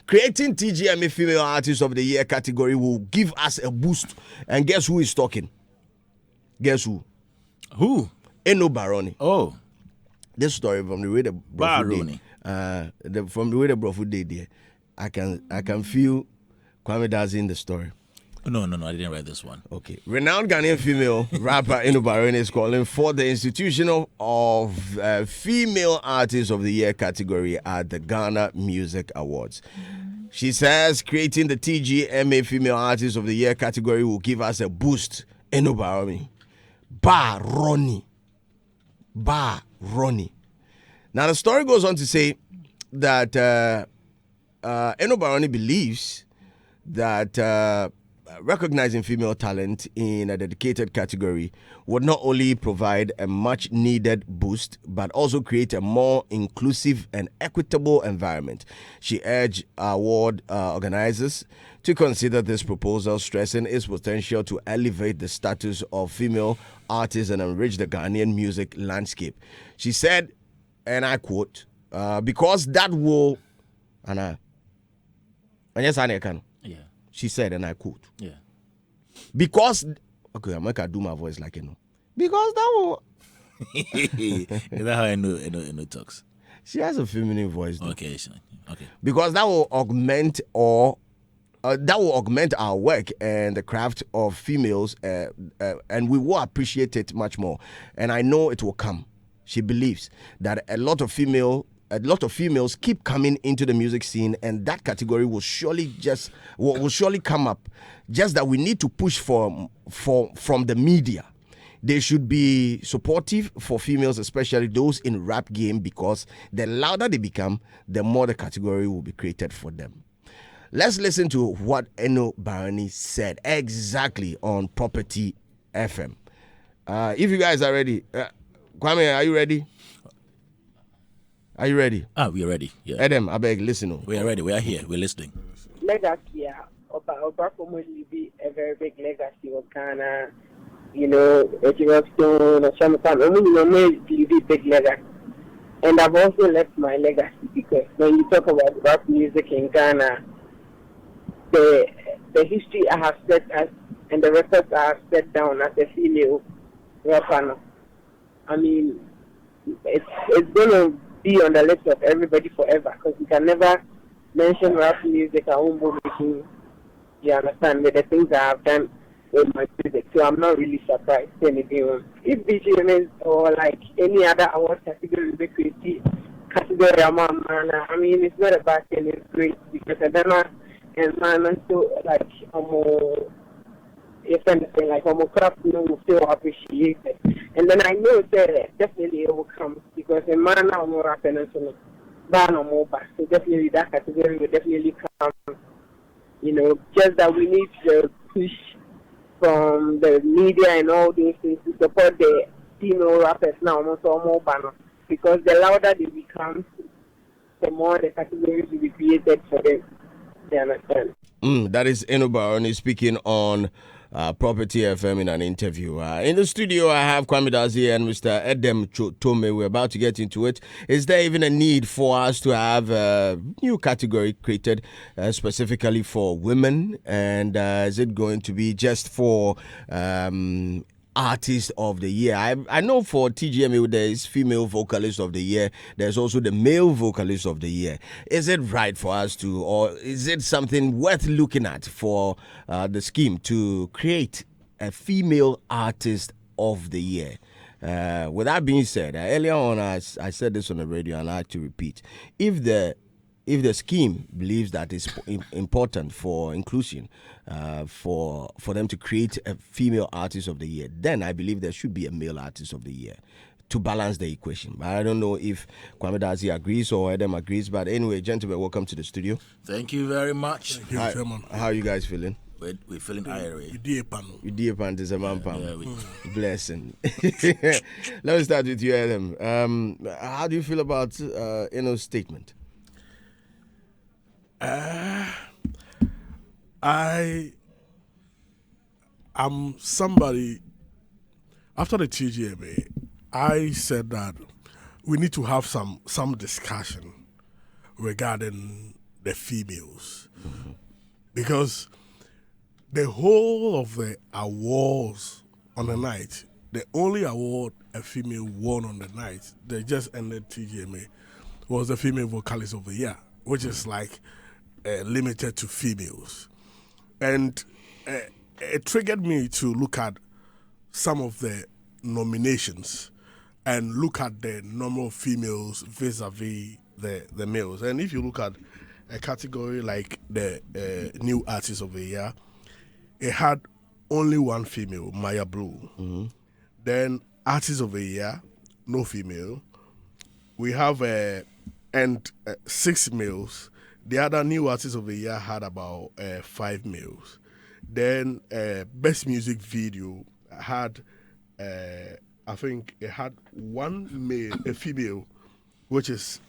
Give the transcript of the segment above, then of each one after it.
Creating TGMA Female Artist of the Year category will give us a boost. And guess who is talking? Guess who? Who? Eno Barony. Oh. This story from the way the Barony. From the way the Brofu did there, I can feel Kwame Dazi in the story. No, I didn't write this one. Okay. Renowned Ghanaian female rapper Eno Barony is calling for the institution of Female Artist of the Year category at the Ghana Music Awards. She says creating the TGMA Female Artist of the Year category will give us a boost. Eno Barony. Barony. Now the story goes on to say that Eno Barony believes that recognizing female talent in a dedicated category would not only provide a much needed boost but also create a more inclusive and equitable environment. She urged award organizers to consider this proposal, stressing its potential to elevate the status of female artists and enrich the Ghanaian music landscape. She said, and I quote, because that will, and yes, I can. Yeah. She said, and I quote, Yeah. because, okay, I'm going to do my voice like because that will. Is that how I know talks? She has a feminine voice. Though. Okay. Because that will augment our work and the craft of females, and we will appreciate it much more. And I know it will come. She believes that a lot of females keep coming into the music scene, and that category will surely come up. Just that we need to push from the media. They should be supportive for females, especially those in rap game, because the louder they become, the more the category will be created for them. Let's listen to what Eno Barony said exactly on Property FM. If you guys are ready, Kwame, are you ready? Are you ready? We are ready. Yeah. Adam, I beg, listen. We are ready. We are here. We're listening. Legacy, Oba will be a very big legacy of Ghana. You know, Stone or something. I mean, be big legacy. And I've also left my legacy because when you talk about rap music in Ghana, the history I have set as and the records I have set down as a female rapper. I mean, it's going to be on the lips of everybody forever because you can never mention rap music or umbo making. You understand with the things I have done with my music, so I'm not really surprised anything. If BGMS or like any other award category we create category, I mean it's not a bad thing. It's great because I don't know and man so like if anything like craft will feel appreciated. And then I know that definitely it will come because a man now more rap and so ban or more back. So definitely that category will definitely come. You know, just that we need to push from the media and all these things to support the female rappers now also more banner. Because the louder they become, the more the categories will be created for them. You understand? That is Eno Barony speaking on Property FM in an interview. In the studio, I have Kwame Dazi and Mr. Edem Tome. We're about to get into it. Is there even a need for us to have a new category created specifically for women? And is it going to be just for Artist of the Year? I know for TGMA there is Female Vocalist of the Year. There's also the Male Vocalist of the Year. Is it right for us to, or is it something worth looking at for the scheme to create a Female Artist of the Year? With that being said, earlier on I said this on the radio and I like to repeat. If the scheme believes that it's important for inclusion, for them to create a female artist of the year, then I believe there should be a male artist of the year to balance the equation. But I don't know if Kwame Dazi agrees or Adam agrees. But anyway, gentlemen, welcome to the studio. Thank you very much. Thank you, how are you guys feeling? We're feeling irate. You dear pan is a man pan. Blessing. Let me start with you, Adam. How do you feel about Eno's statement? I am somebody, after the TGMA, I said that we need to have some discussion regarding the females. Because the whole of the awards on the night, the only award a female won on the night, they just ended TGMA, was the Female Vocalist of the Year, which is like limited to females. And it triggered me to look at some of the nominations and look at the number of females vis-a-vis the males. And if you look at a category like the New Artist of the Year, it had only one female, Maya Blue. Then Artist of the Year, no female. We have 6 males. The other New Artist of the Year had about 5 males. Then Best Music Video had, I think it had one male, a female, which is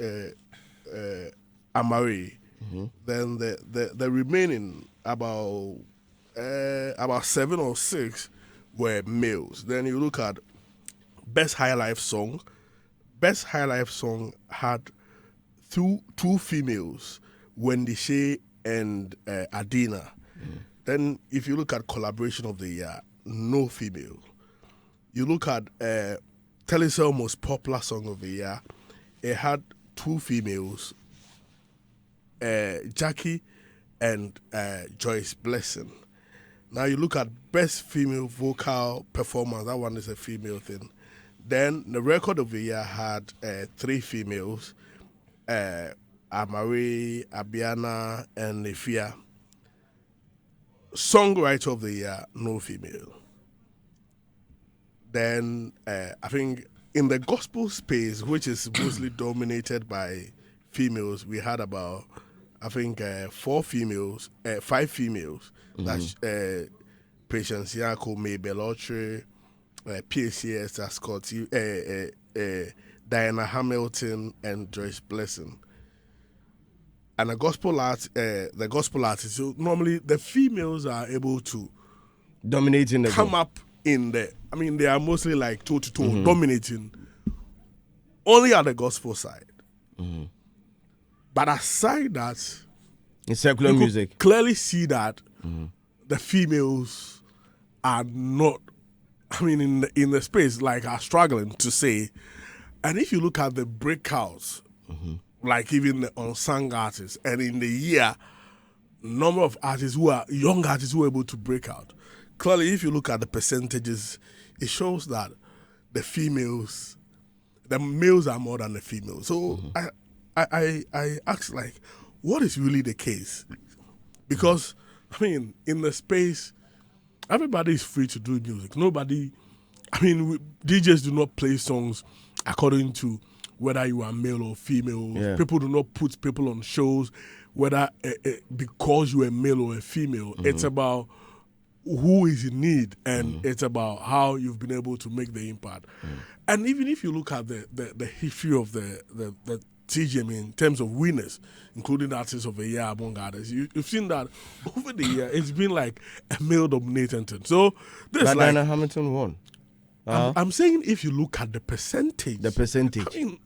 Amari. Then the remaining about 7 or 6 were males. Then you look at Best High Life Song. Best High Life Song had two females, Wendy Shea and Adina. Then if you look at Collaboration of the Year, no female. You look at Telecel Most Popular Song of the Year, it had 2 females, Jackie and Joyce Blessing. Now you look at Best Female Vocal Performance, that one is a female thing. Then the Record of the Year had 3 females, Amari, Abiana, and Nefia. Songwriter of the Year, no female. Then I think in the gospel space, which is mostly dominated by females, we had about, I think, 5 females. That's Patience Yako, Mabel Autry, PACS, Ascot, Diana Hamilton, and Joyce Blessing. And the gospel artists, so normally the females are able to dominate in the come up in the, I mean, they are mostly like toe-to-toe dominating only at the gospel side. But aside that, in secular you music, could clearly see that the females are not, I mean, in the space, like, are struggling to say. And if you look at the breakouts, like even the unsung artists, and in the year, number of artists who are young artists who are able to break out. Clearly, if you look at the percentages, it shows that the males are more than the females. So I ask, like, what is really the case? Because, I mean, in the space, everybody is free to do music. Nobody, I mean, DJs do not play songs according to whether you are male or female. Yeah. People do not put people on shows whether because you are male or a female. It's about who is in need, and it's about how you've been able to make the impact. And even if you look at the history of the TGMA in terms of winners, including Artists of the Year among others, you've seen that over the year it's been like a male-dominated thing. So this but like Diana Hamilton won. I'm saying if you look at the percentage. I mean,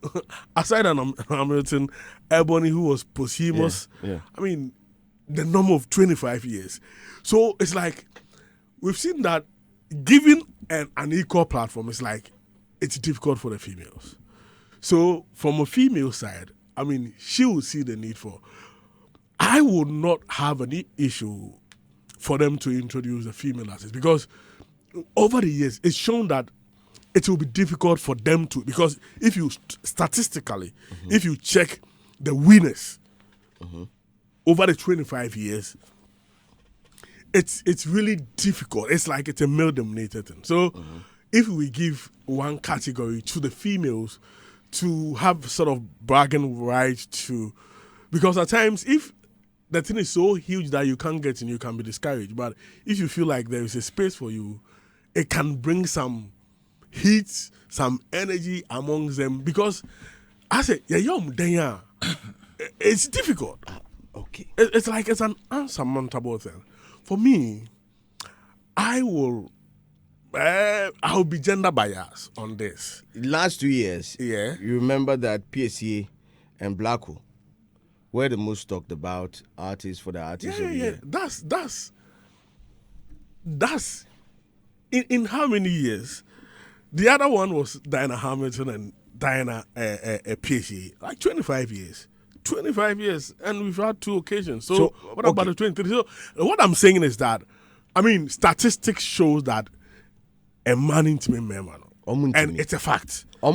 aside from Hamilton, Ebony, who was posthumous, I mean, the number of 25 years. So it's like, we've seen that given an equal platform, it's like, it's difficult for the females. So from a female side, I mean, she will see the need for, I would not have any issue for them to introduce a female artist, because over the years, it's shown that it will be difficult for them to, because if you statistically, if you check the winners over the 25 years, it's really difficult. It's like it's a male-dominated thing. So if we give one category to the females to have sort of bragging rights to, because at times if the thing is so huge that you can't get in, you can be discouraged. But if you feel like there is a space for you, it can bring some heat, some energy amongst them. Because I say, it's difficult. Okay. It's like it's an unsurmountable thing. For me, I'll be gender biased on this. Last 2 years, Yeah. you remember that PSA and Blacko We're the most talked about artists for the artists of the year. That's in how many years? The other one was Diana Hamilton and Diana PhD, like 25 years. 25 years, and we've had 2 occasions. So what about the 23? So what I'm saying is that, I mean, statistics shows that a man into me, man, and it's a fact. There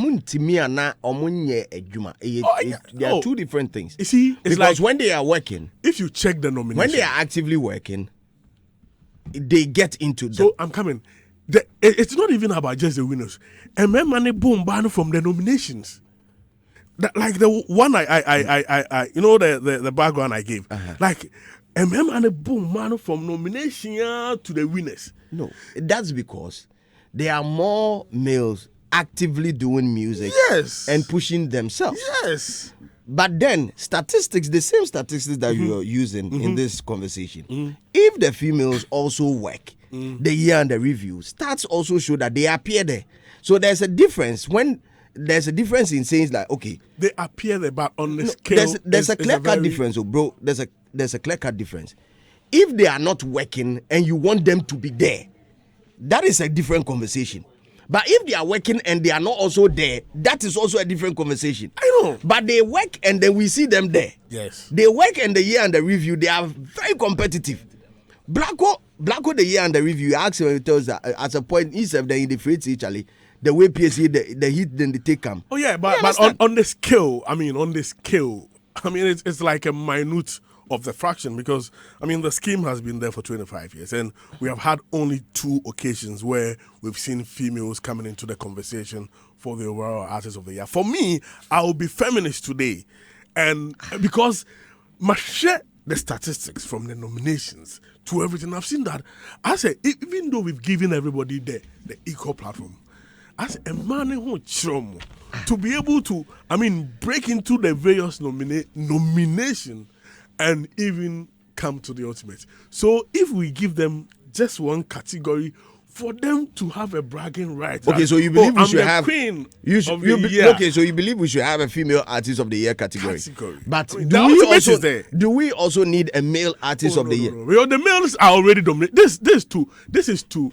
are 2 different things. You see, it's because like when they are working, if you check the nomination, when they are actively working, they get into so I'm coming. It's not even about just the winners. And man, money boom ban from the nominations. Like the one I you know the background I gave. Like and man, money boom man from nomination to the winners. No, that's because there are more males actively doing music, yes, and pushing themselves, yes. But then statistics, the same statistics that you are using in this conversation, if the females also work, the year and the review, stats also show that they appear there. So there's a difference in saying like, okay, they appear there, but on the scale, there's a clear cut difference, bro. There's a clear cut difference. If they are not working and you want them to be there, that is a different conversation. But if they are working and they are not also there, that is also a different conversation. I know. But they work and then we see them there. Yes. They work and the year and the review, they are very competitive. Blacko, the year and the review, ask him, he tells that at a point, he said that in the freight Italy, the way PSC, the heat, then they take them. Oh, yeah, but on the scale, it's like a minute of the fraction, because the scheme has been there for 25 years and we have had only 2 occasions where we've seen females coming into the conversation for the overall artist of the year. For me, I will be feminist today, and because share the statistics from the nominations to everything, I've seen that. I say, even though we've given everybody the equal platform, as a man who to be able to break into the various nomination and even come to the ultimate. So if we give them just one category for them to have a bragging right. Okay, so you believe we should have queen okay, so you believe we should have a female artist of the year category. But do we also need a male artist of the year? Well, the males are already dominating. This is to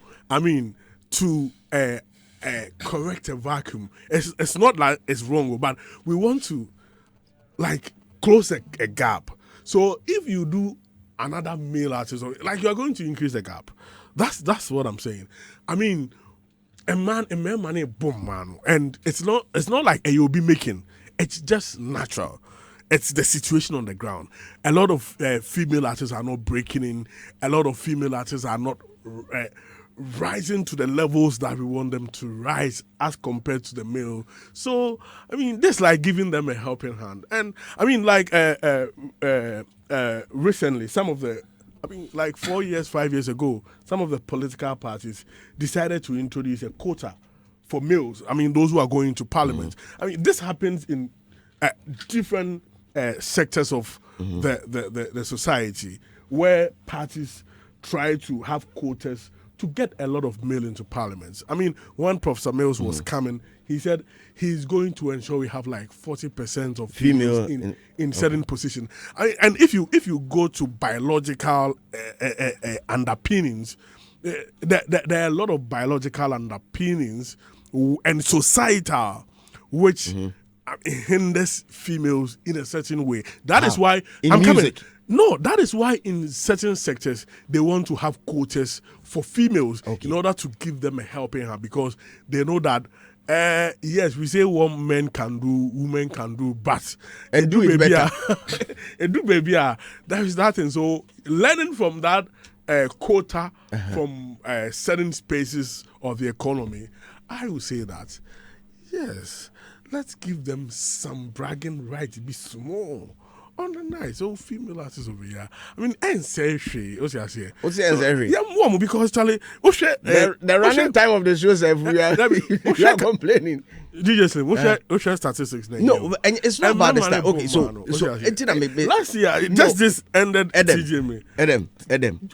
correct a vacuum. It's not like it's wrong, but we want to close a gap. So if you do another male artist, you are going to increase the gap. That's what I'm saying. A man money boom man, and it's not like you'll be making. It's just natural. It's the situation on the ground. A lot of female artists are not breaking in. A lot of female artists are not rising to the levels that we want them to rise as compared to the male. So, this like giving them a helping hand. And, recently, some of the, 4 years, 5 years ago, some of the political parties decided to introduce a quota for males. Those who are going to parliament. This happens in different sectors of the society, where parties try to have quotas to get a lot of male into parliaments. When Professor Mills was coming, he said he's going to ensure we have 40% of females in certain positions. And if you go to biological underpinnings, there are a lot of biological underpinnings and societal which hinders females in a certain way. That is why No, that is why in certain sectors they want to have quotas for females in order to give them a helping hand, because they know that yes, we say what men can do, women can do, but and do it better. That is that thing. So learning from that quota from certain spaces of the economy, I would say that yes, let's give them some bragging right to be small. On the night, so female artists over here. Ancestry. What's ancestry? Yeah, more because Charlie. The running time of the shows, we are complaining. DJ Slim, what's your statistics? No, and it's not about this time. Okay, so last year, just this ended TGMA. Adam.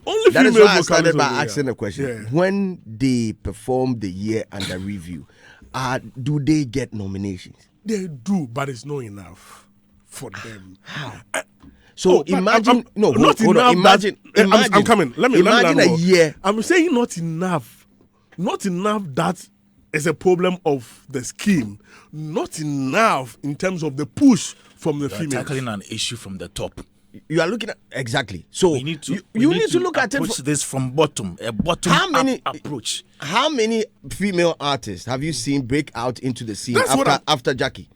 Only that female is why I started by over asking a question. Yeah. When they perform the year under review, do they get nominations? They do, but it's not enough for them. So imagine, no, not hold enough. on, imagine, I'm coming. Let me imagine a year. I'm saying not enough. Not enough that is a problem of the scheme. Not enough in terms of the push from the female. Tackling an issue from the top. You are looking at exactly. So We need to you need to look at it. approach this from bottom, a bottom How many approach. How many female artists have you seen break out into the scene after Jackie?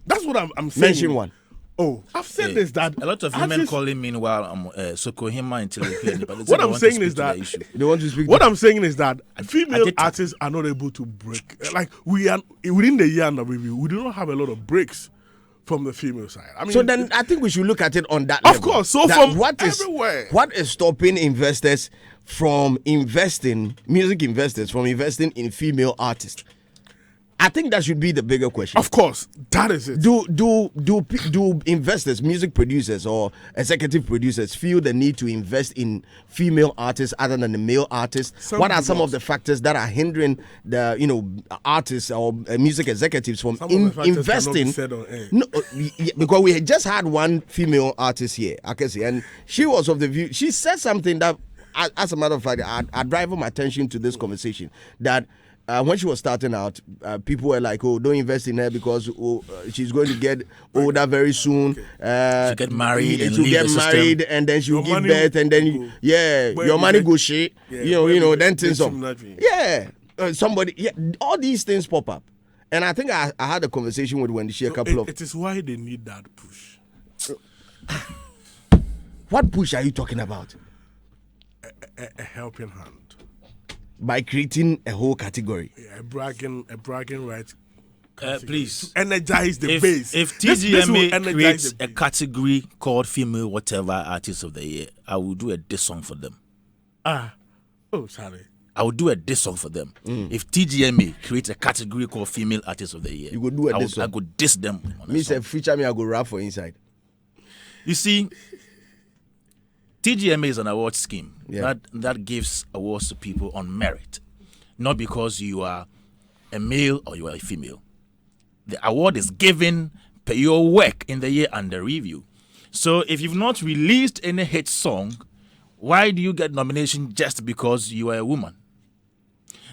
That's what I'm saying. Mention one. Oh, I've said this that a lot of women calling meanwhile Sokohima until what I'm saying is that they want to speak. What I'm saying is that female artists are not able to break. Like we are within the year under review, we do not have a lot of breaks from the female side. I mean, so then I think we should look at it on that level. Of course. So from everywhere. What is stopping investors from music investors from investing in female artists? I think that should be the bigger question. Of course, that is it. Do investors, music producers or executive producers feel the need to invest in female artists other than the male artists? What are some of the factors that are hindering the artists or music executives from investing? No, because we had just had one female artist here, Akesi, and she was of the view. She said something that, as a matter of fact, I drive my attention to this conversation that. When she was starting out, people were like, "Oh, don't invest in her because she's going to get older very soon. She'll get married, and then she'll give birth, and then your money go shit. Then things up. All these things pop up, and I think I had a conversation with Wendy a couple of. It is why they need that push. What push are you talking about? A helping hand. By creating a whole category. Yeah, a bragging right. Please. To energize the base. If TGMA creates a category called Female Whatever Artist of the Year, I will do a diss song for them. Sorry. I will do a diss song for them. If TGMA creates a category called Female Artist of the Year, you would do a diss song. I could diss them. Me say feature me, I go rap for inside. You see, TGMA is an award scheme that gives awards to people on merit, not because you are a male or you are a female. The award is given per your work in the year under review. So if you've not released any hit song, why do you get nomination just because you are a woman?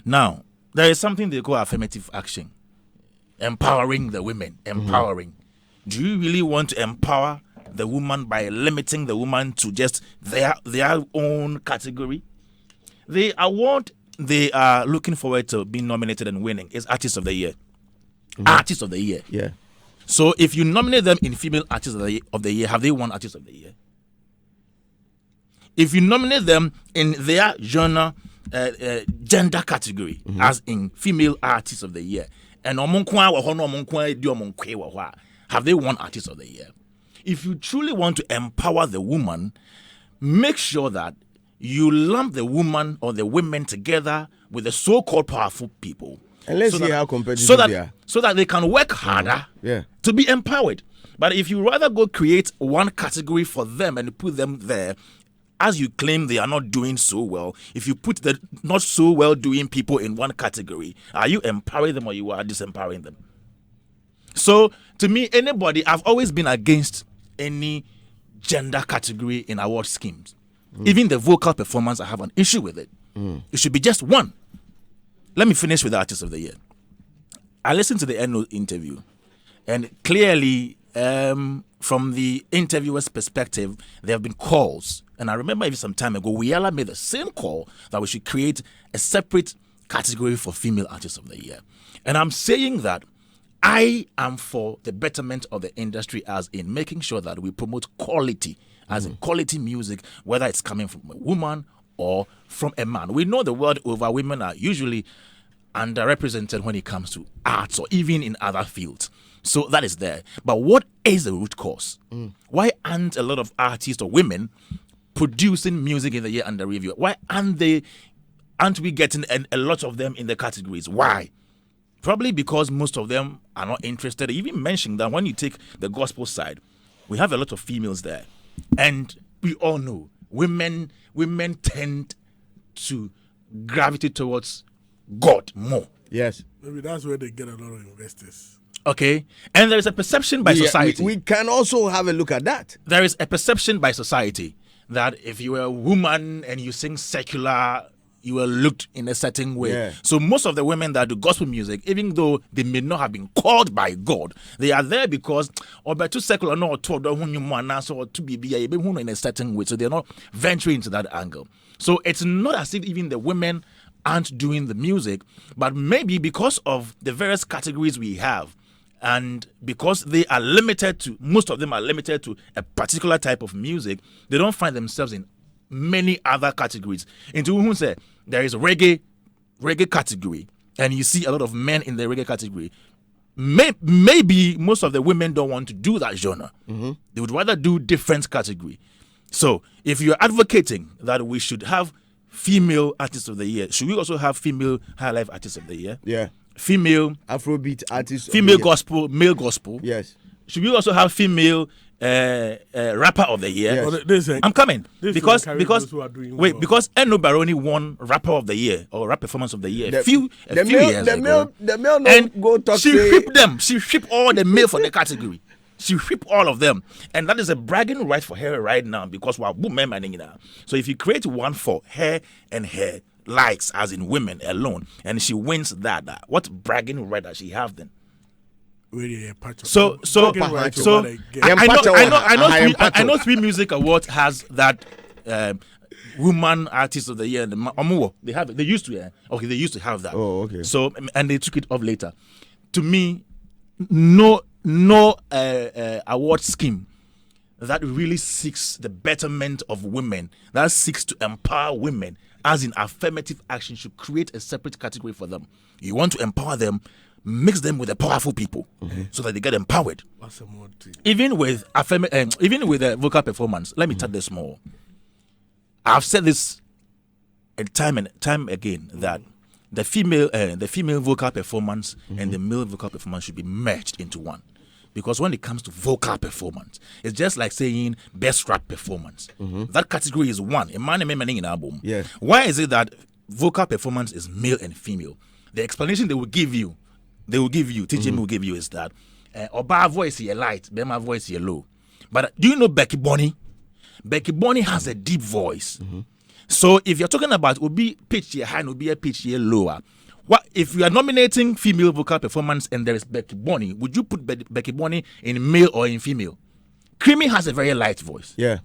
Now, there is something they call affirmative action. Empowering the women. Empowering. Do you really want to empower the woman by limiting the woman to just their own category? The award they are looking forward to being nominated and winning is Artist of the Year. Artist of the Year. Yeah. So if you nominate them in Female Artist of the Year, have they won Artist of the Year? If you nominate them in their genre, gender category, as in Female Artist of the Year, and have they won Artist of the Year? If you truly want to empower the woman, make sure that you lump the woman or the women together with the so-called powerful people. And let's see how competitive they are. So that they can work harder to be empowered. But if you rather go create one category for them and put them there, as you claim they are not doing so well, if you put the not so well doing people in one category, are you empowering them or you are disempowering them? So, to me, I've always been against any gender category in award schemes. Even the vocal performance, I have an issue with it. It should be just one. Let me finish with the Artist of the Year. I listened to the Eno interview, and clearly, from the interviewer's perspective, there have been calls. And I remember even some time ago, Wiala made the same call that we should create a separate category for Female Artist of the Year. And I'm saying that I am for the betterment of the industry, as in making sure that we promote quality, as in quality music, whether it's coming from a woman or from a man. We know the world over, women are usually underrepresented when it comes to arts or even in other fields. So that is there. But what is the root cause? Why aren't a lot of artists or women producing music in the year under review? Why aren't we getting a lot of them in the categories? Why? Probably because most of them are not interested. Even mentioning that when you take the gospel side, we have a lot of females there. And we all know women tend to gravitate towards God more. Yes. Maybe that's where they get a lot of investors. Okay, and there is a perception by society. We can also have a look at that. There is a perception by society that if you are a woman and you sing secular, you are looked in a certain way. Yeah. So most of the women that do gospel music, even though they may not have been called by God, they are there because to secular no to be in a certain way. So they're not venturing into that angle. So it's not as if even the women aren't doing the music, but maybe because of the various categories we have, and because they are limited to, most of them are limited to a particular type of music, they don't find themselves in many other categories. Into whom say there is reggae category, and you see a lot of men in the reggae category. Maybe most of the women don't want to do that genre. Mm-hmm. They would rather do different category. So if you're advocating that we should have female artists of the year, should we also have female high life artists of the year? Yeah. Female Afrobeat artists. Female gospel, male gospel. Yes. Should we also have female rapper of the year? Yes. I'm coming because well. because Eno Barony won rapper of the year or rap performance of the year a few years ago. The male and go talk. She whipped them. She whipped all the male for the category. She whipped all of them, and that is a bragging right for her right now because we're women now. So if you create one for her and her likes, as in women alone, and she wins that, what bragging right does she have then? I know Three Music Awards has that woman artist of the year. They have it. They used to. They used to have that. Oh, okay. So and they took it off later. To me, no award scheme that really seeks the betterment of women, that seeks to empower women, as in affirmative action, should create a separate category for them. You want to empower them, mix them with the powerful people, so that they get empowered. Even with vocal performance, let me tell this more. I've said this time and time again that the female vocal performance and the male vocal performance should be merged into one. Because when it comes to vocal performance, it's just like saying best rap performance. That category is one. Yeah. Why is it that vocal performance is male and female? The explanation they will give you, TGMA will give you, is that Oba voice is light, Bema voice is low. But do you know Becky Bonnie? Becky Bonnie has a deep voice. So if you're talking about Obi pitch here high and Obi pitch here lower, what if you are nominating female vocal performance and there is Becky Bonnie? Would you put Becky Bonnie in male or in female? Creamy has a very light voice. Yeah.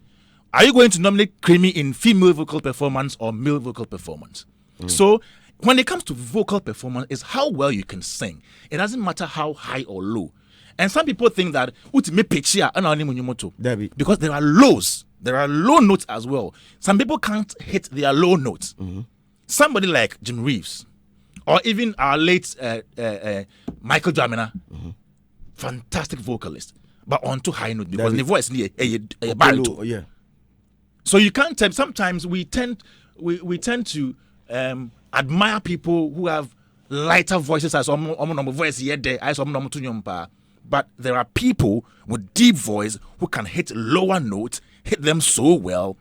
Are you going to nominate Creamy in female vocal performance or male vocal performance? So when it comes to vocal performance, it's how well you can sing. It doesn't matter how high or low. And some people think that because there are lows. There are low notes as well. Some people can't hit their low notes. Somebody like Jim Reeves, or even our late Michael Jamina, fantastic vocalist, but on too high note because the voice is a baritone. Yeah. So you can't tell. Sometimes we tend to admire people who have lighter voices as voice but there are people with deep voice who can hit lower notes, hit them so well,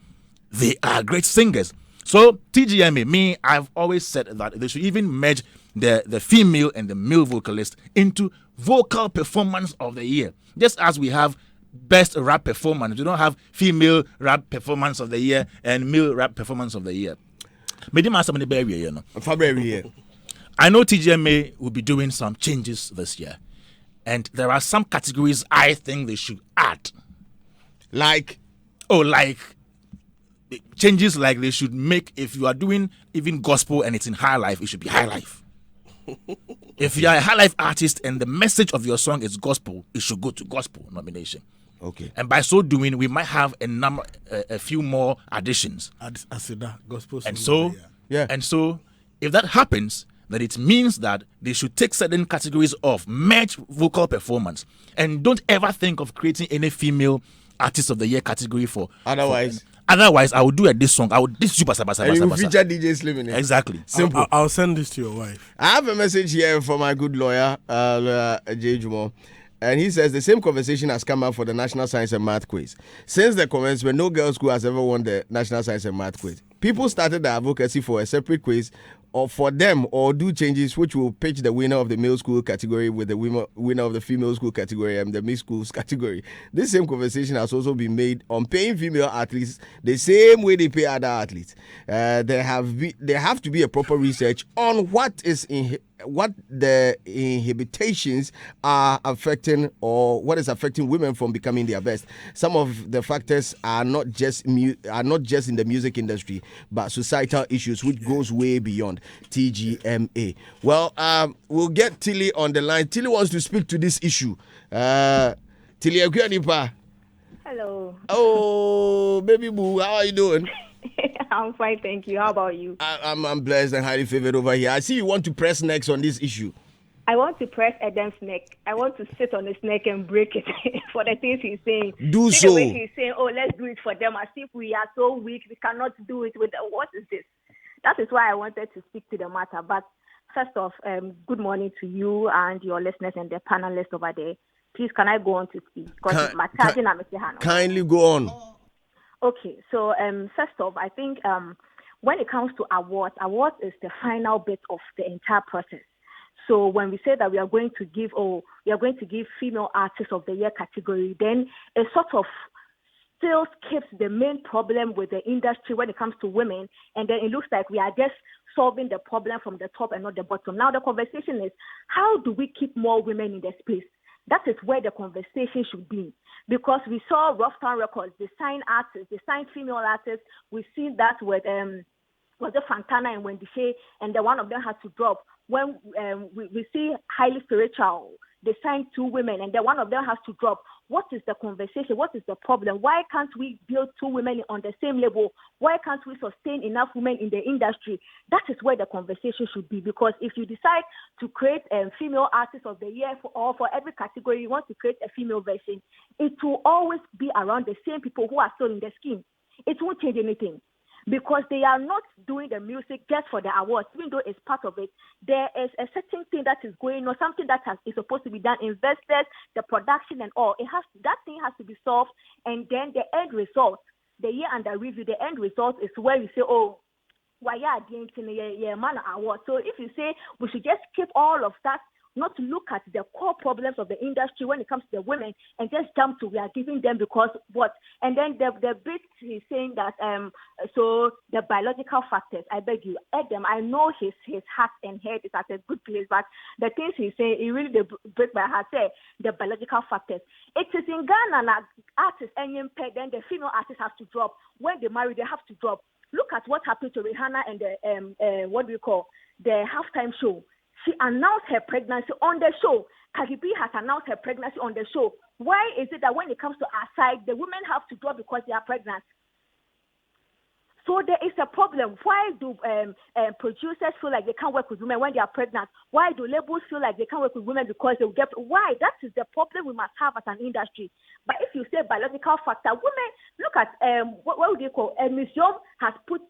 they are great singers. So TGMA, I've always said that they should even merge the female and the male vocalist into vocal performance of the year. Just as we have best rap performance, we don't have female rap performance of the year and male rap performance of the year. I know TGMA will be doing some changes this year. And there are some categories I think they should add. Like changes like they should make. If you are doing even gospel and it's in high life, it should be high life. If you are a high life artist and the message of your song is gospel, it should go to gospel nomination. Okay. And by so doing, we might have a few more additions. Gospel. And so, if that happens, that it means that they should take certain categories off, match vocal performance, and don't ever think of creating any female artist of the year category for. Otherwise, I would do a diss song. I would diss you, basa. And you feature DJ Slim in it. Exactly. Simple. I'll send this to your wife. I have a message here from my good lawyer, lawyer J. Jumo. And he says the same conversation has come up for the National Science and Math Quiz. Since the commencement, no girl school has ever won the National Science and Math Quiz. People started the advocacy for a separate quiz or for them, or do changes which will pitch the winner of the male school category with the winner of the female school category and the mixed schools category. This same conversation has also been made on paying female athletes the same way they pay other athletes. There have to be a proper research on what the inhibitations are affecting, or what is affecting women from becoming their best. Some of the factors are not just in the music industry, but societal issues which goes way beyond TGMA. Well, we'll get Tilly on the line. Tilly wants to speak to this issue. Tilly Aguanipa. Hello. Oh, baby boo, how are you doing? I'm fine, thank you. How about you? I'm blessed and highly favored over here. I see you want to press next on this issue. I want to press Adam's neck. I want to sit on his neck and break it for the things he's saying. Do see so. The way he's saying, oh, let's do it for them. As if we are so weak, we cannot do it with them. What is this? That is why I wanted to speak to the matter. But first off, good morning to you and your listeners and the panelists over there. Please, can I go on to speak? Kindly go on. Okay, so first off, I think when it comes to awards is the final bit of the entire process. So when we say that we are going to give Female Artist of the Year category, then it sort of still keeps the main problem with the industry when it comes to women, and then it looks like we are just solving the problem from the top and not the bottom. Now the conversation is, how do we keep more women in the space? That is where the conversation should be. Because we saw Rough Town Records, they signed artists, they signed female artists. We've seen that with was it Fantana and Wendy Shea, and then one of them had to drop. When we see Highly Spiritual, they signed 2 women, and then one of them has to drop. What is the conversation? What is the problem? Why can't we build 2 women on the same level? Why can't we sustain enough women in the industry? That is where the conversation should be. Because if you decide to create a Female Artist of the Year for every category, you want to create a female version, it will always be around the same people who are still in the scheme. It won't change anything. Because they are not doing the music just for the awards, even though it's part of it. There is a certain thing that is going on, something that is supposed to be done, investors, the production and all. That thing has to be solved, and then the end result, the year under review, the end result is where you say, oh, why are you man award? So if you say we should just keep all of that, not to look at the core problems of the industry when it comes to the women and just jump to we are giving them because what? And then the bit he's saying that so the biological factors, I beg you, Adam, I know his heart and head is at a good place, but the things he's saying, it really break my heart. Say the biological factors. It is in Ghana, artists and then the female artists have to drop. When they marry, they have to drop. Look at what happened to Rihanna and the the halftime show. She announced her pregnancy on the show. Cardi B has announced her pregnancy on the show. Why is it that when it comes to our side, the women have to drop because they are pregnant? So there is a problem. Why do producers feel like they can't work with women when they are pregnant? Why do labels feel like they can't work with women because they will get... Why? That is the problem we must have as an industry. But if you say biological factor, women, look at, what would you call, Miss Young has put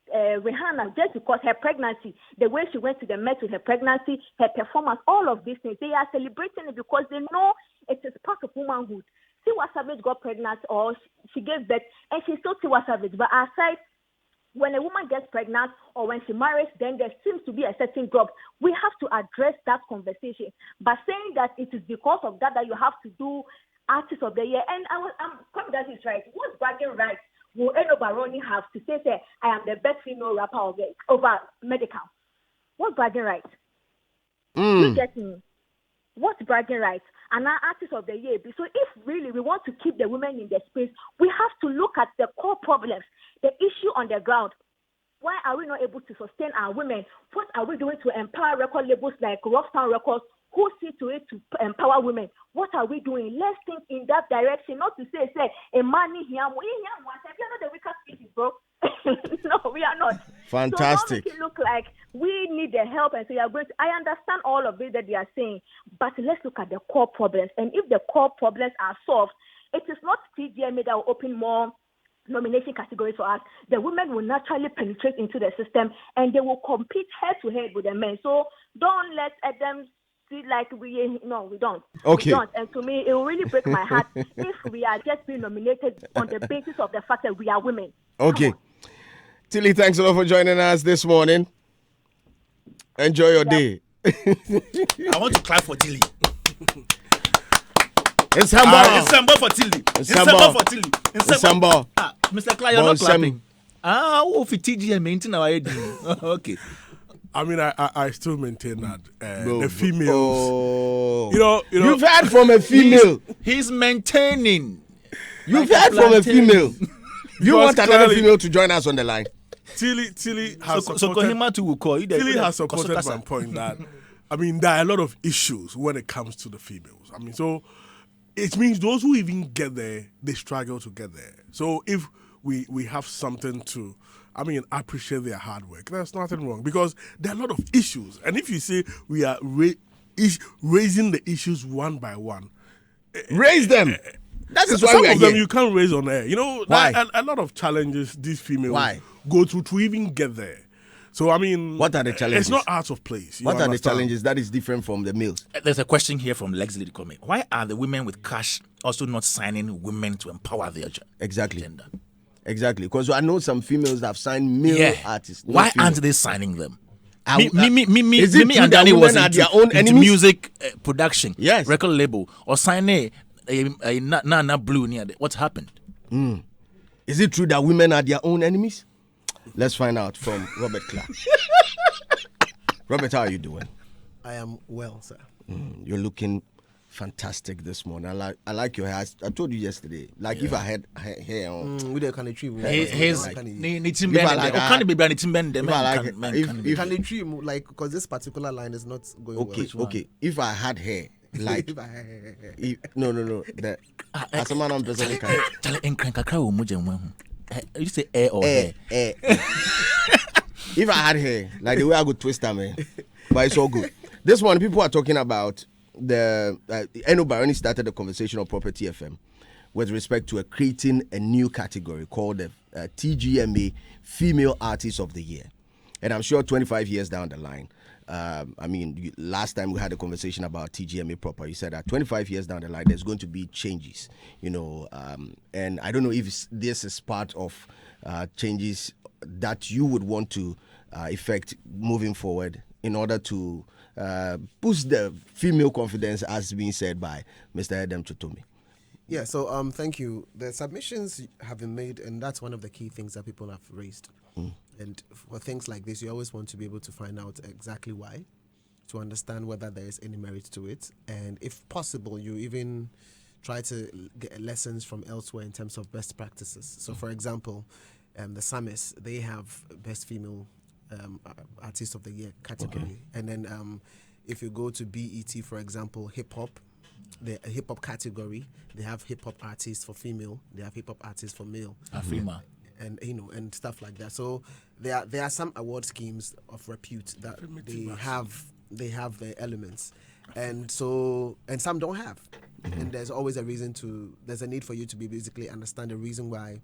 Rihanna just because her pregnancy, the way she went to the Met with her pregnancy, her performance, all of these things, they are celebrating it because they know it is part of womanhood. Tiwa Savage got pregnant or she gave birth and she's still Tiwa Savage. But aside, when a woman gets pregnant or when she marries, then there seems to be a certain drop. We have to address that conversation. But saying that it is because of that you have to do Artist of the Year, and I'm confident is right. What's bragging rights will Eno Barony have to say, I am the best female rapper over medical? What's bragging rights? You get me? What's bragging rights? And our Artist of the Year. So if really we want to keep the women in the space, we have to look at the core problems, the issue on the ground. Why are we not able to sustain our women? What are we doing to empower record labels like Rough Town Records, who see to it to empower women? What are we doing? Let's think in that direction, not to say, a man here, we are not the weaker species, bro. No, we are not. Fantastic. So don't make it look like we need the help and say, I understand all of it that they are saying, but let's look at the core problems. And if the core problems are solved, it is not TGMA that will open more nomination categories for us. The women will naturally penetrate into the system and they will compete head to head with the men. So don't let them feel like we don't. Okay. We don't. And to me, it will really break my heart if we are just being nominated on the basis of the fact that we are women. Okay. Tilly, thanks a lot for joining us this morning. Enjoy your day. I want to clap for Tilly. Ensemble for Tilly. Ensemble for Tilly. Ensemble. Mr. Clark, you're not clapping. For TGMA now. Okay. I mean, I still maintain that the females. You've heard from a female. He's maintaining. You've heard from a female. You want another female to join us on the line? Tilly has so Kohima too will call you. Tilly has supported my point that I mean there are a lot of issues when it comes to the females. I mean, so it means those who even get there, they struggle to get there. So if we have something to, I mean, appreciate their hard work, there's nothing wrong because there are a lot of issues. And if you say we are raising the issues one by one, raise them. That is why some we are of them here. you can't raise on air. Why? A lot of challenges these females go through to even get there. So I mean, what are the challenges? It's not out of place. What are the challenges that is different from the males? There's a question here from Lex Lady comment. Why are the women with cash also not signing women to empower their gender? Exactly, because I know some females that have signed male artists. Why aren't they signing them? Me and Danny was into music production, yes, record label, or sign Nana Blue near there. What happened? Is it true that women are their own enemies? Let's find out from Robert Clark. Robert, how are you doing? I am well, sir. You're looking fantastic this morning. I like your hair. I told you yesterday. If I had hair on. We can retrieve. Because this particular line is not going well. Okay. If I had hair. No. As a man, I'm person. You say air or hair? If I had hair, like the way I could twist them, but it's all good. This one, people are talking about the Eno Barony started a conversation on Property FM with respect to creating a new category called the TGMA Female Artiste of the Year. And I'm sure 25 years down the line, last time we had a conversation about TGMA proper, you said that 25 years down the line, there's going to be changes, and I don't know if this is part of changes that you would want to effect moving forward in order to boost the female confidence, as being said by Mr. Edem Chotomi. Yeah, so thank you. The submissions have been made, and that's one of the key things that people have raised. And for things like this, you always want to be able to find out exactly why, to understand whether there is any merit to it. And if possible, you even try to get lessons from elsewhere in terms of best practices. So, for example, the Samis, they have Best Female Artist of the Year category. Okay. And then if you go to BET, for example, hip-hop, the hip-hop category, they have hip-hop artists for female, they have hip-hop artists for male. Afrima. And stuff like that. So there are some award schemes of repute that they have the elements, and some don't have. And there's always there's a need for you to be basically understand the reason why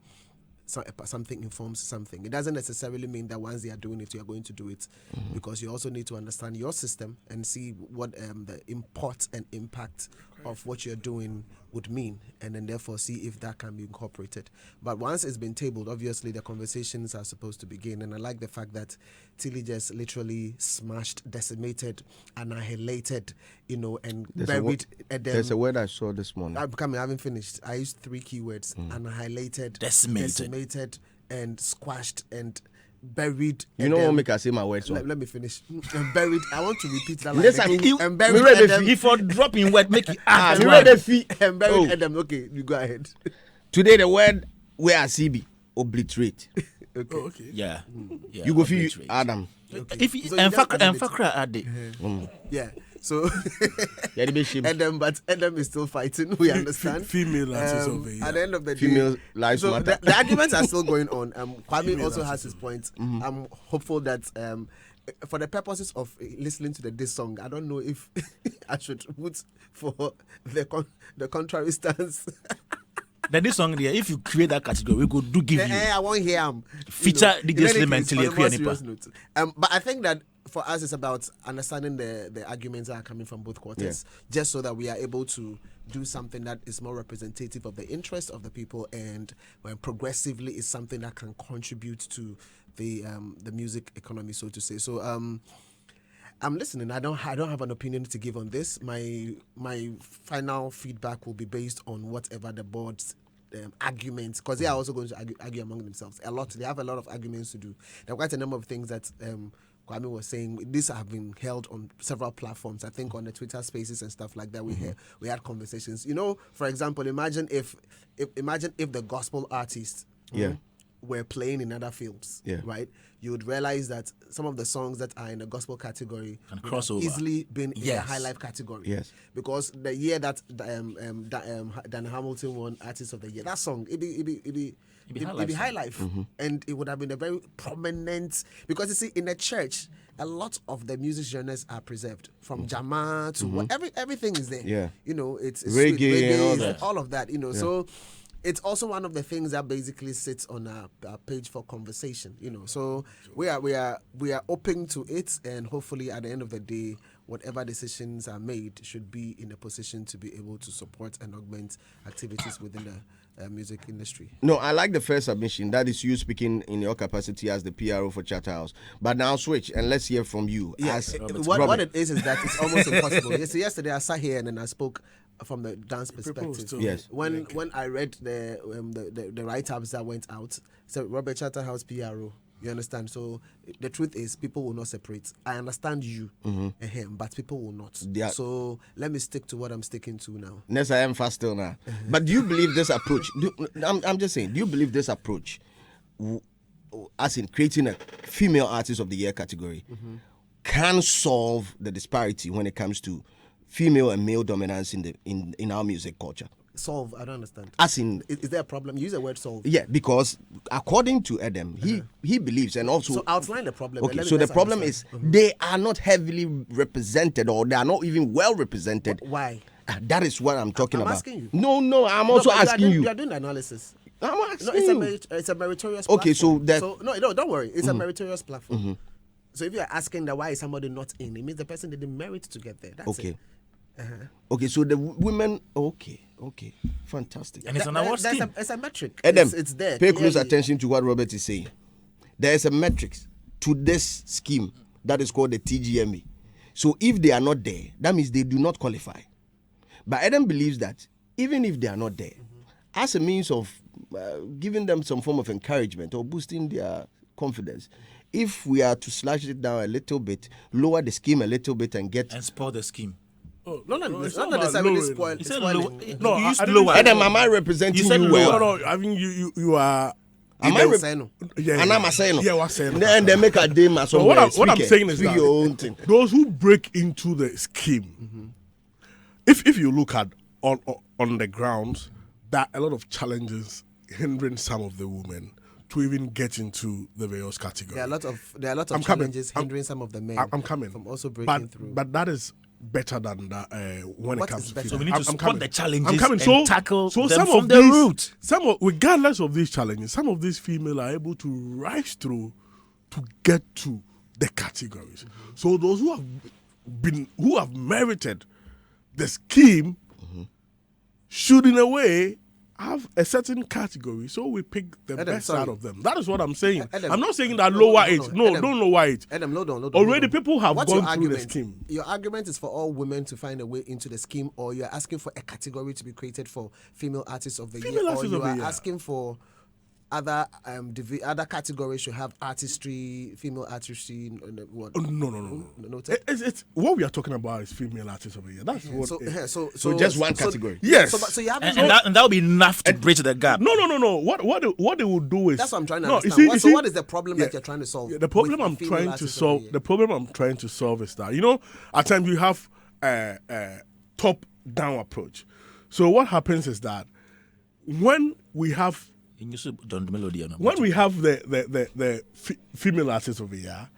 something informs something. It doesn't necessarily mean that once they are doing it, you are going to do it, because you also need to understand your system and see what the import and impact of what you're doing would mean, and then therefore see if that can be incorporated. But once it's been tabled, obviously the conversations are supposed to begin, and I like the fact that Tilly just literally smashed, decimated, annihilated, and buried. There's a word I saw this morning. I haven't finished. I used 3 keywords: annihilated, decimated, and squashed, and buried. You know what make I say my words? Let me finish. And buried. I want to repeat that. And buried. If for dropping word, make it and buried Adam. Okay, you go ahead. Today the word where I see be obliterate. Okay. Yeah. You go feel Adam. Okay. If Fakra add it. Yeah. So Adam is still fighting. We understand. Female artists over here. At the end of the day, female lives matter. The arguments are still going on. Kwame also has his point. I'm hopeful that for the purposes of listening to this song, I don't know if I should root for the contrary stance. Then this song there, if you create that category, we could give you. I won't hear him. Feature DJ Slim until you create But I think that for us, it's about understanding the arguments that are coming from both quarters, just so that we are able to do something that is more representative of the interest of the people, and when progressively is something that can contribute to the music economy, so to say. So I'm listening. I don't have an opinion to give on this. My final feedback will be based on whatever the board's arguments, because they are also going to argue among themselves a lot. They have a lot of arguments to do. There are quite a number of things that Kwame was saying. These have been held on several platforms. I think on the Twitter Spaces and stuff like that. We had conversations. For example, imagine if the gospel artists were playing in other fields, right? You would realize that some of the songs that are in the gospel category and crossover easily been in the high life category. Yes. Because the year that Dan Hamilton won Artist of the Year, that song it'd be high life, and it would have been a very prominent, because you see in the church a lot of the music genres are preserved, from Jama to everything is there. Yeah. It's reggae and all that. All of that. So. It's also one of the things that basically sits on our page for conversation, So we are open to it, and hopefully at the end of the day, whatever decisions are made should be in a position to be able to support and augment activities within the music industry. No, I like the first submission. That is you speaking in your capacity as the PRO for Charterhouse. But now switch and let's hear from you. Yes. What it is that it's almost impossible. Yesterday I sat here and then I spoke from the dance perspective. Yes. When I read the write-ups that went out, so Robert Charterhouse PRO, you understand? So the truth is, people will not separate. I understand you and him, but people will not. Yeah. So let me stick to what I'm sticking to now. Yes, I am fast still now. But do you believe this approach? I'm just saying, do you believe this approach, as in creating a female artist of the year category, can solve the disparity when it comes to female and male dominance in our music culture? Solve? I don't understand. As in, is there a problem? Use the word solve. Yeah, because according to Adam, he believes, and also. So outline the problem. Okay, so the problem is they are not heavily represented, or they are not even well represented. Why? That is what I'm talking about. I'm asking you. No, I'm also asking you. You are doing the analysis. I'm asking you. It's a meritorious platform. Okay, so that. No, don't worry. It's a meritorious platform. So if you are asking that why is somebody not in, it means the person didn't merit to get there. That's it. Okay, so the women. Okay, fantastic. And it's an award scheme. It's a metric. Adam, it's there. Pay close attention to what Robert is saying. There is a metric to this scheme that is called the TGMA. So if they are not there, that means they do not qualify. But Adam believes that even if they are not there, as a means of giving them some form of encouragement or boosting their confidence, if we are to slash it down a little bit, lower the scheme a little bit and spoil the scheme. Oh, no, it's not necessarily spoiling. No, you used lower. Adam, am I representing you well? No, I mean you are. Am I and I'm saying and they make a dame as what I'm saying is that your own thing. Those who break into the scheme, if you look at on the grounds, there are a lot of challenges hindering some of the women to even get into the various categories. There are a lot of challenges hindering some of the men. I'm coming from also breaking through. But that is better than that when it comes to female. So we need to spot the challenges and tackle them from the root. Regardless of these challenges, some of these female are able to rise through to get to the categories. So those who have merited the scheme should, in a way, have a certain category, so we pick the best out of them. That is what I'm saying. I'm not saying that lower age. No, don't lower age. Already people have gone through the scheme. Your argument is for all women to find a way into the scheme, or you're asking for a category to be created for female artists of the year, or you are asking for other categories should have artistry, female artistry. What? No. It's what we are talking about is female artists over here. That's what. So just one category. Yes. So you have and that will be enough to bridge the gap. No. What they will do is that's what I'm trying to understand. So what is the problem that you're trying to solve? The problem I'm trying to solve. The problem I'm trying to solve is that at times you have a top-down approach. So what happens is that when we have the female artists over here,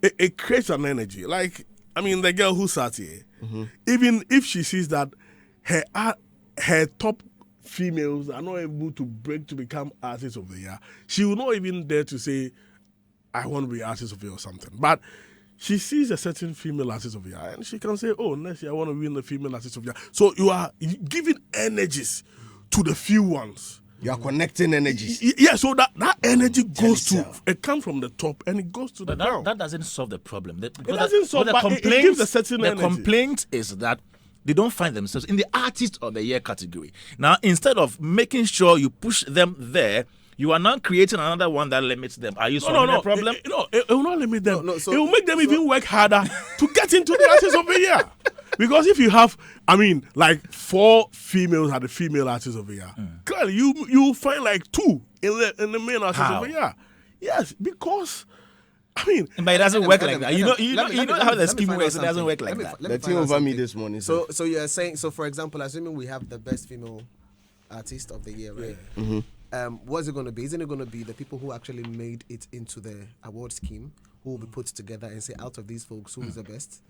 it creates an energy. Like, I mean, the girl who sat here, even if she sees that her top females are not able to break to become artists of the year, she will not even dare to say, I want to be artist of the year or something. But she sees a certain female artist of the year and she can say, oh, next year I want to win the female artist of the year. So you are giving energies to the few ones. You are connecting energies. Yeah, so that energy goes to, it comes from the top and it goes to the ground. That doesn't solve the problem. It doesn't solve, but it gives a certain energy. The complaint is that they don't find themselves in the Artist of the Year category. Now, instead of making sure you push them there, you are now creating another one that limits them. Are you solving the problem? It will not limit them. It will make them even work harder to get into the Artist of the Year. Because if you have, like 4 females are the Female Artist of the Year, clearly you will find like 2 in the Male Artist of the Year. Yes, because but it doesn't work like that. You know how the scheme works. It doesn't work like that. The thing over me this morning. So you're saying, so for example, assuming we have the best female artist of the year, right? Yeah. Mm-hmm. What's it going to be? Isn't it going to be the people who actually made it into the award scheme who will be put together and say, out of these folks, who is the best?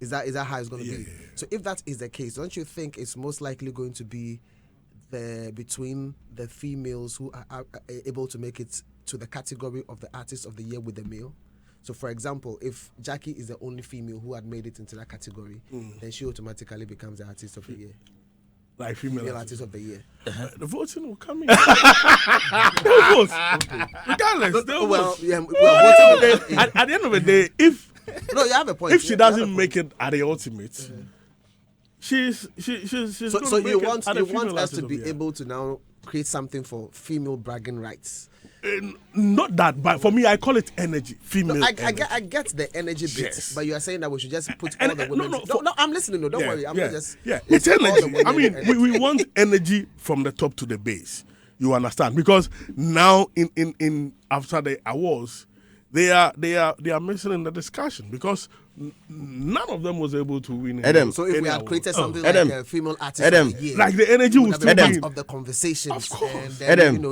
Is that how it's going to be? So if that is the case, don't you think it's most likely going to be between the females who are able to make it to the category of the Artist of the Year with the male? So, for example, if Jackie is the only female who had made it into that category, then she automatically becomes the Artist of the Year. Like female artist of the year. The voting will come in. They'll vote. Okay. Regardless, they'll vote. At the end of the day, if you have a point. If she doesn't make it at the ultimate, she's so you want us to be able to now create something for female bragging rights. Not that, but for me, I call it energy. Female. No, I get the energy bit, but you are saying that we should just put all the women. No, I'm listening. No, don't worry. It's energy. We want energy from the top to the base. You understand? Because now, in after the awards, they are missing in the discussion because none of them was able to win. Adam. So if we had created something like a female artist of the year, like the energy was still be of the conversations. Of course. Then, Adam.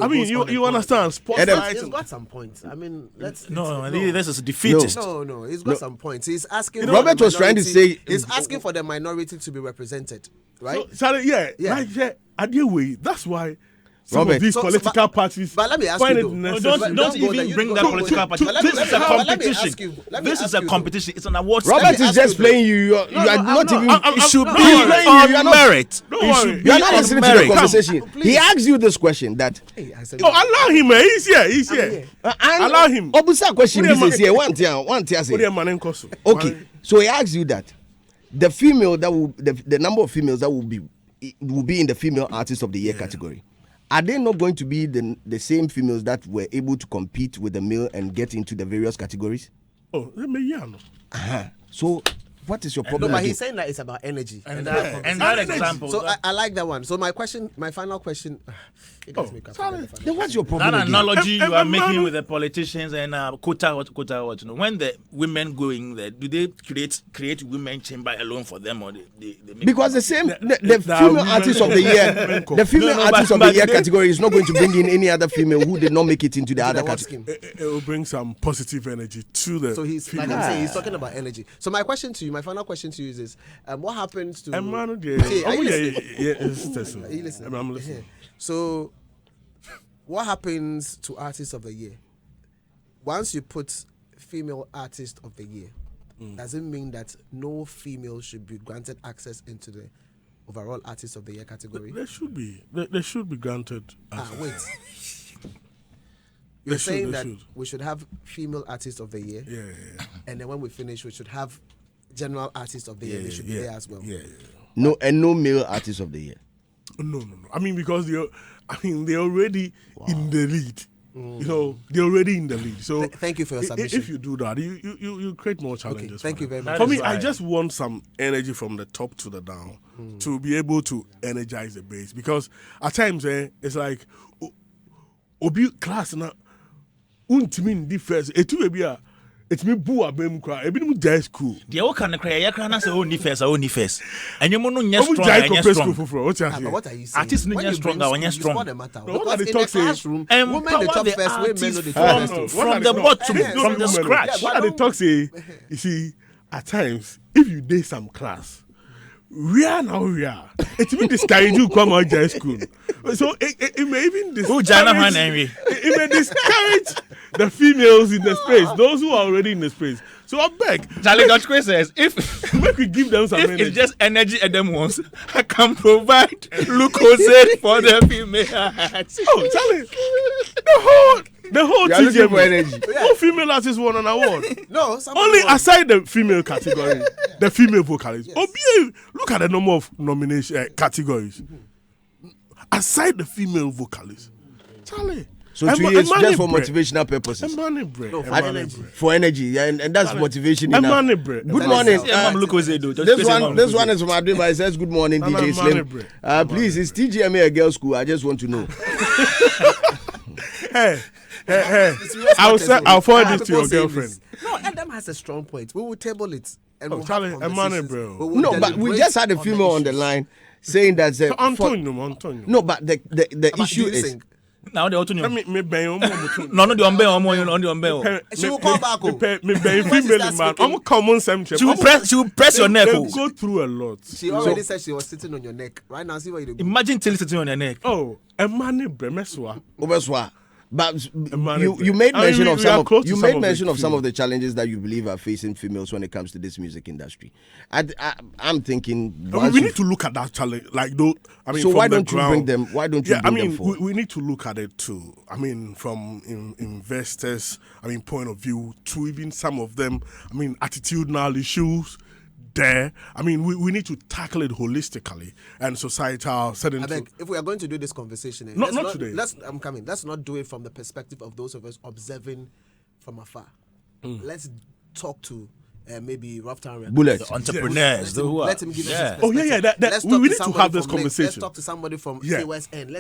You understand? He's got some points. This is defeatist. No, he's got some points. He's asking. Robert was trying to say he's asking for the minority to be represented, right? That's why. Robert, of these political parties. But let me ask you, don't even bring that political party. This is a competition. This is a competition. It's an award. Robert is just playing you. You are not even. It should be on merit. You are not listening to the conversation. He asked you this question that. Allow him. He's here. Allow him. Obusa question is here. One say. Okay, so he asked you that the female that will the number of females that will be in the Female Artist of the Year category. Are they not going to be the same females that were able to compete with the male and get into the various categories? So, what is your problem? No, but he's saying that it's about energy. And that example. So I like that one. So my final question. Then what's your problem? That analogy you are making with the politicians and quota, when the women go in there, do they create women chamber alone for them, or they make because the same the Female Artist of the Year, the Female Artist of the Year category is not going to bring in any other female who did not make it into the other category. It will bring some positive energy to the. So he's like I'm saying, he's talking about energy. So my question to you, my final question to you is this: what happens to? Are you listening? I'm listening. So, what happens to Artist of the Year? Once you put Female Artist of the Year, does it mean that no female should be granted access into the overall Artist of the Year category? There should be. There should be granted access. Wait. You're saying that we should have Female Artist of the Year, and then when we finish, we should have General Artist of the Year. They should be there as well. No, and no Male Artist of the Year. No. Because they're already in the lead. They're already in the lead. So thank you for your submission. If you do that, you create more challenges. Okay, thank you very much. For me, I just want some energy from the top to the down to be able to energize the base. Because at times, it's like, obi class na untimin di first. It's me boo abem cry. Ebi mu jai school. The o kan cry. Ya cry na say only first. And you no nya strong. What are you saying? Artists no nya strong. Nya strong. What the talk classroom? Women the top first. Women the top from the bottom, from the scratch. What are the talk say? You see, at times, if you did some class, we are. It will discourage you come out jai school. So it may even discourage the females in the space, those who are already in the space. So I beg. Charlie Dutch says, if we give them some energy. It's just energy and them wants, I can provide Lucozade for the female. Oh, Charlie, the whole TGMA, all female artists won an award. No, only aside the female category, the female vocalist. Yes. Look at the number of nomination categories. Aside the female vocalist, Charlie. So to you, it's just for motivational purposes. For energy, yeah, and that's motivation. Good morning. This one is from Adriba. It says, "Good morning, DJ Slim. Please, is TGMA a girls' school? I just want to know." Hey. I'll forward this to your girlfriend. No, Adam has a strong point. We will table it. And we'll Charlie, bro. No, but we just had a female on the line saying that. Antonio. No, but the issue is. Now they auto me no, the umbe on the umbe. She will call back. Female man. I'm common same. She will press your neck. Go through a lot. She already said she was sitting on your neck. Right now, see what you do. Imagine Tilly sitting on your neck. Oh, a man meswa. But you made mention of some of the challenges that you believe are facing females when it comes to this music industry. I'm thinking we need to look at that challenge, like though. I mean, so why don't you bring them? Why don't you? Bring them forward? We need to look at it too. I mean, from investors, point of view, to even some of them. Attitudinal issues. There, we need to tackle it holistically and societal setting. I think if we are going to do this conversation, not today. Let's not do it from the perspective of those of us observing from afar. Let's talk to maybe Rough Town Bullets, the entrepreneurs. Let him give us his perspective. We need to have this conversation. Let's talk to somebody from KWSN.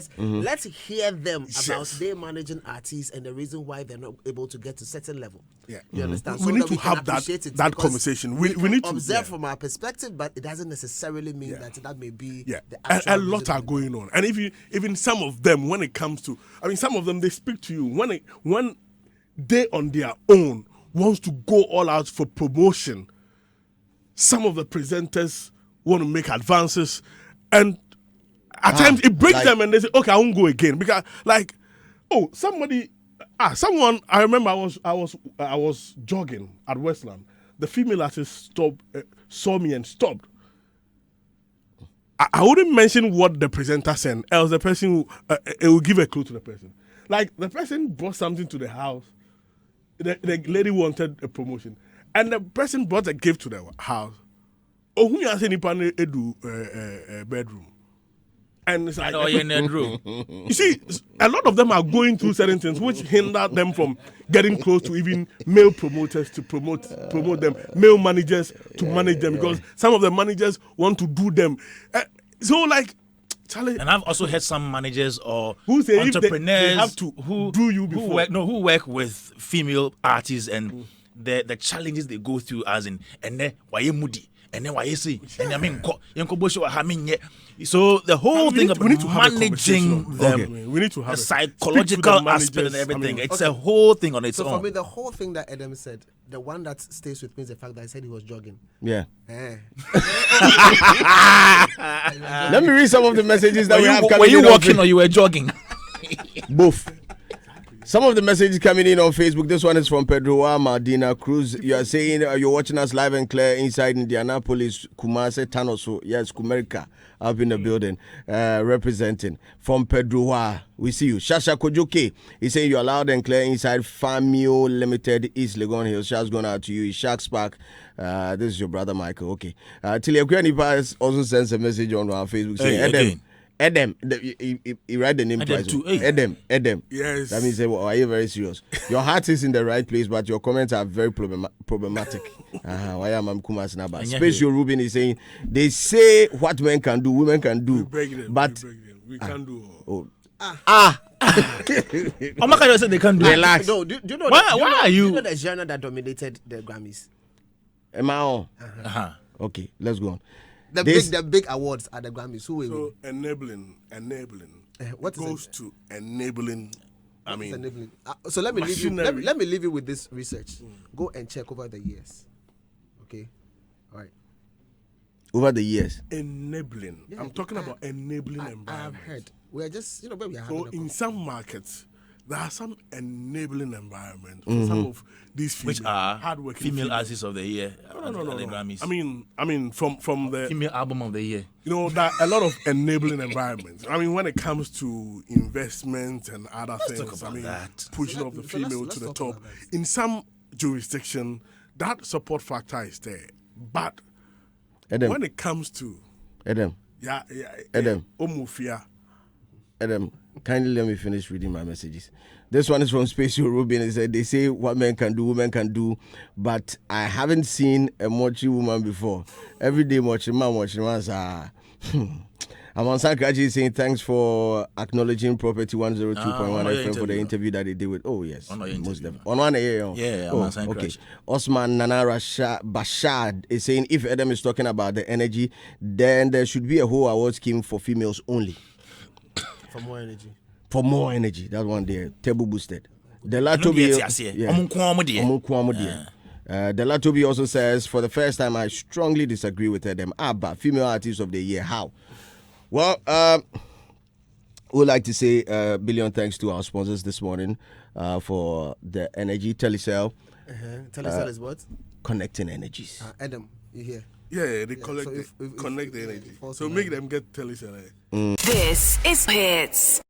Let's hear them about their managing artists and the reason why they're not able to get to certain level. Yeah. You understand? We need to have that conversation. We need to observe from our perspective, but it doesn't necessarily mean that may be the a lot are going on. And even some of them, when it comes to, some of them, they speak to you when they on their own wants to go all out for promotion. Some of the presenters want to make advances, and at times it breaks them, and they say, "Okay, I won't go again," because someone. I remember I was jogging at Westland. The female artist saw me and stopped. I wouldn't mention what the presenter said, else the person it will give a clue to the person. Like the person brought something to the house. The lady wanted a promotion, and the person brought a gift to the house. Oh, who has any bedroom? And it's like, you see, a lot of them are going through certain things which hinder them from getting close to even male promoters to promote them, male managers to manage them, because some of the managers want to do them. So like. Charlie, and I've also heard some managers or who say entrepreneurs they have to do you before. who work with female artists and the challenges they go through, as in why moody and then why see and so the whole thing of managing them, we need to have a psychological aspect and everything. It's a whole thing on its own. So for me, the whole thing that Adam said, the one that stays with me is the fact that I said he was jogging. Yeah. Let me read some of the messages that we have coming in. Were you walking or you were jogging? Both. Some of the messages coming in on Facebook. This one is from Pedro Madina Cruz. You are saying you're watching us live and clear inside Indianapolis, Kumasi, Tanoso. Yes, Kumerica up in the building, representing. From Pedro, we see you. Shasha Kojoke, he's saying you're loud and clear inside Famio Limited, East Legon Hills. Shouts going out to you. Sharks Park. This is your brother Michael. Okay. Tilia Kwani also sends a message on our Facebook saying, Edem, he write the name twice. Edem. Yes. That means, well, are you very serious? Your heart is in the right place, but your comments are very problematic. Why am I Kumas Naba? Special Rubin is saying, they say what men can do, women can do. But we can do. Omaka said they can do. Relax. No, do you know why are you? Do you know the genre that dominated the Grammys? Am I on? Okay, let's go on. The big awards at the Grammys. So enabling. What goes to enabling? Enabling. So let me leave you. Let me leave you with this research. Go and check over the years. Okay, all right. Over the years. Enabling. Yeah, I'm talking about enabling environment. I've heard. We are just where we are. So in some markets, there are some enabling environments for some of these female, which are hardworking female artists of the year. No. The Grammys. I mean, from the female album of the year. You know, there are a lot of enabling environments. I mean, when it comes to investment and other things, pushing up the female to the top. In some jurisdiction, that support factor is there. But when it comes to Adam, Omufia. Adam, kindly let me finish reading my messages. This one is from Spatial Rubin. It said, they say what men can do, women can do, but I haven't seen a mochi woman before. Every day mochi man. I'm on Sankraji saying thanks for acknowledging Property 102.1 FM for the interview that they did with. Oh, yes. Most definitely. On one year. Yeah, I'm on Sankraji. Okay. Osman Nana Bashad is saying if Adam is talking about the energy, then there should be a whole award scheme for females only. For more energy. For more energy. That one there. Table boosted. The Latobi. The Latobi also says, for the first time, I strongly disagree with them. But Female Artist of the Year. How? Well, we'd like to say a billion thanks to our sponsors this morning for the energy. Telecel. Telecel is what? Connecting energies. Adam, you hear? Yeah, they connect the energy. So make them get Telecel. This is Hits.